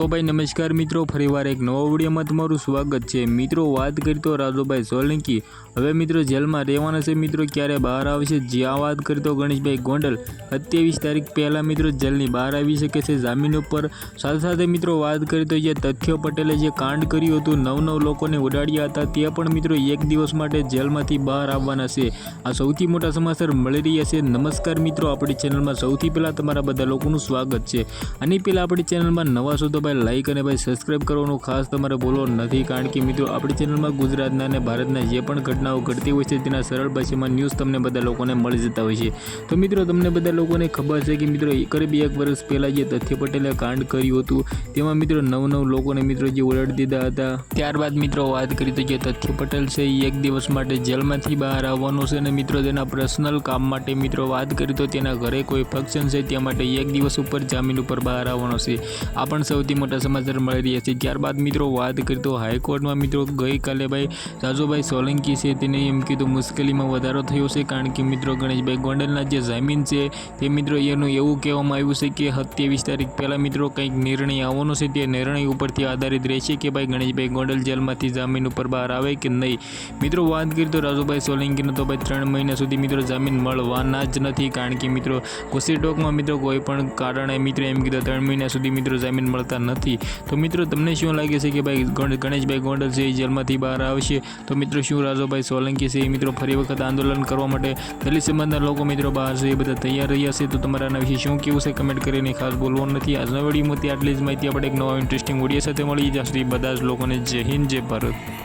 तो भाई नमस्कार मित्रों, फरीवार एक नवा विडियो में तमारुं स्वागत है। मित्रों बात करी तो राजुभाई सोलंकी हवे मित्रों जेल में रहेवाना छे। मित्रों क्यारे बहार आवशे ज्यां बात करी तो गणेशभाई गोंडल 27 तारीख पहला मित्रों जेलनी बहार आवी शके छे जामीन पर। साथ साथ मित्रों बात करी तो जे तथ्य पटेले जे कांड कर्युं हतुं 9 लोकोने उडाड्या हता ते पण मित्रों एक दिवस माटे जेलमांथी बहार आववाना छे। आ सौथी मोटा समाचार मळी रह्या छे। नमस्कार मित्रों, आपणी चेनलमां सौथी पहेला तमारा बधा लोकोनुं स्वागत छे। आनी पहेला आपणी चेनलमां नवा छो तो लाइक और भाई सब्सक्राइब करवानुं खास तमारे बोलवानुं नथी, कारण के मित्रों आपणी चेनलमां गुजरातना अने भारतना जे पण घटनाओं घटती होय छे तेना सरळ भाषामां न्यूज़ तमने बधा लोकोने मळी जता होय छे। तो मित्रों तमने बधा लोकोने खबर छे कि मित्रों करीब 1 वर्ष पहला जे तथ्य पटेले कांड कर्युं हतुं तेमां मित्रों 9 लोकोने मित्रों जे उडाडी दीधा हता। त्यारबाद मित्रों वात करी तो जे तथ्य पटेल छे एक दिवस माटे जेलमांथी बहार आववानो छे अने मित्रों तेना पर्सनल काम माटे मित्रों वात करी तो तेना घरे कोई फंक्शन छे त्या माटे 1 दिवस उपर जामीन पर बहार आववानो छे। आ पण सौथी मोटा समाचार मळी रह्या छे। त्यारबाद मित्रों बात करी तो हाईकोर्ट में मित्रों गई काले भाई राजुभाई सोलंकी से तेने एम कीधुं मुश्केली में वधारो थयो छे, कारण के मित्रों गणेशभाई गोंडलना जे जामीन छे ते मित्रों एनुं एवुं कहेवामां आव्युं छे कि 27 तारीख पहला मित्रों कंईक निर्णय आववानो छे। ते निर्णय उपरथी आधारित रहेशे कि भाई गणेशभाई गोंडल जेलमांथी जामीन पर बहार आवे कि नहीं। मित्रों बात करी तो राजुभाई सोलंकीने तो भाई 3 महीना सुधी मित्रों जामीन मळवाना ज नथी, कारण के मित्रों गुस्सेटोकमां मित्रों कोईपण कारणे मित्रों एम कीधुं 3 महीना सुधी मित्रों जामीन मळता नथी। तो मित्रों तमने शुं लागे छे कि भाई गणेशभाई गोंडल से जेलमांथी बहार आवशे? तो मित्रों शुं राजुभाई सोलंकी से मित्रों फरी वखत आंदोलन करवा माटे दलित समाजना लोको मित्रों बहार छे ए बधा तैयार रह्या छे? तो तमारा आना विषे शुं कहेवुं छे कमेंट करीने खास बोलवानुं नथी। आजना विडियोमांथी आटली ज माहिती। आपणे एक नवा इंटरेस्टिंग विडियो साथे मळीए। ત્યાં સુધી બધા જ લોકોને જય હિન્દ, જય ભારત।